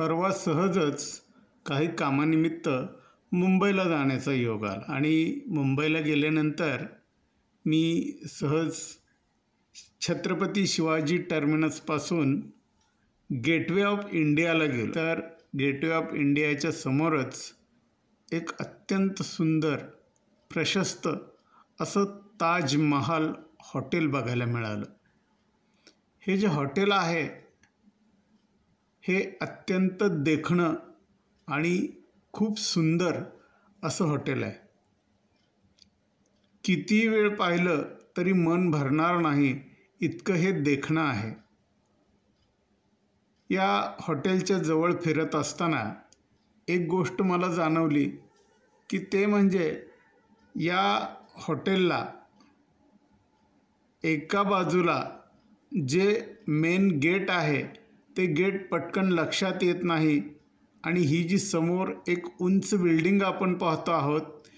परवा सहजच काही कामानिमित्त मुंबईला जाण्याचा योग आला आणि मुंबईला गेल्यानंतर मी सहज छत्रपती शिवाजी टर्मिनसपासून गेटवे ऑफ इंडियाला गेलो. तर गेटवे ऑफ इंडियाच्या समोरच एक अत्यंत सुंदर प्रशस्त असं ताजमहाल हॉटेल बघायला मिळालं. हे जे हॉटेल आहे हे अत्यंत देखणं आणि खूप सुंदर असं हॉटेल आहे. किती वेळ पाहिलं तरी मन भरणार नाही इतकं हे देखणं आहे. या हॉटेलच्या जवळ फिरत असताना एक गोष्ट मला जाणवली की ते म्हणजे या हॉटेलला एका बाजूला जे मेन गेट आहे ते गेट पटकन लक्षात येत नाही आणि ही जी समोर एक उंच बिल्डिंग आपण पाहतो आहोत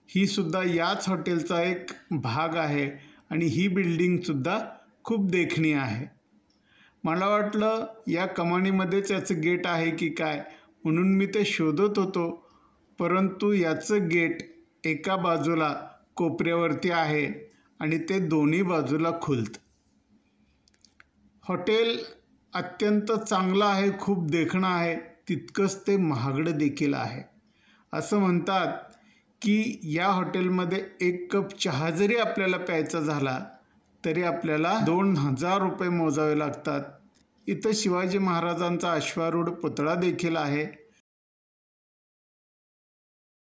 ही सुद्धा याच हॉटेलचा एक भाग आहे आणि ही बिल्डिंगसुद्धा खूप देखणी आहे. मला वाटलं या कमानीमध्येच याचं गेट आहे की काय, म्हणून मी ते शोधत होतो, परंतु याचं गेट एका बाजूला कोपऱ्यावरती आहे आणि ते दोन्ही बाजूला खुलतं. हॉटेल अत्यंत चांगलं आहे, खूप देखणं आहे, तितकंच ते महागडं देखील आहे. असं म्हणतात की या हॉटेलमध्ये एक कप चहा जरी आपल्याला प्यायचा झाला तरी आपल्याला 2000 रुपये मोजावे लागतात. इथं शिवाजी महाराजांचा अश्वारूढ पुतळा देखील आहे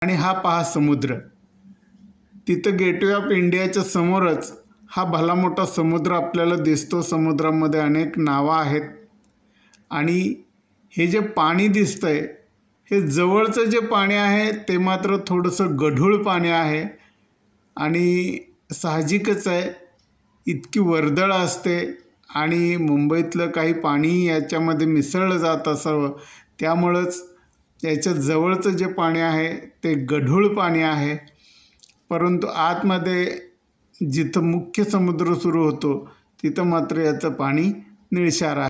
आणि हा पहा समुद्र. तिथं गेटवे ऑफ इंडियाच्या समोरच हा भला मोठा समुद्र आपल्याला दिसतो. समुद्रामध्ये अनेक नावा आहेत आणि हे जे पाणी दिसतंय हे जवळचं जे पाणी आहे ते मात्र थोडंसं गढूळ पाणी आहे आणि साहजिकच आहे, इतकी वर्दळ असते आणि मुंबईतलं काही पाणी याच्यामध्ये मिसळलं जात असावं, त्यामुळंच याच्या जवळचं जे पाणी आहे ते गढूळ पाणी आहे. परंतु आतमध्ये जिथं मुख्य समुद्र सुरू होतो तिथं मात्र याचं पाणी निळशार आहे.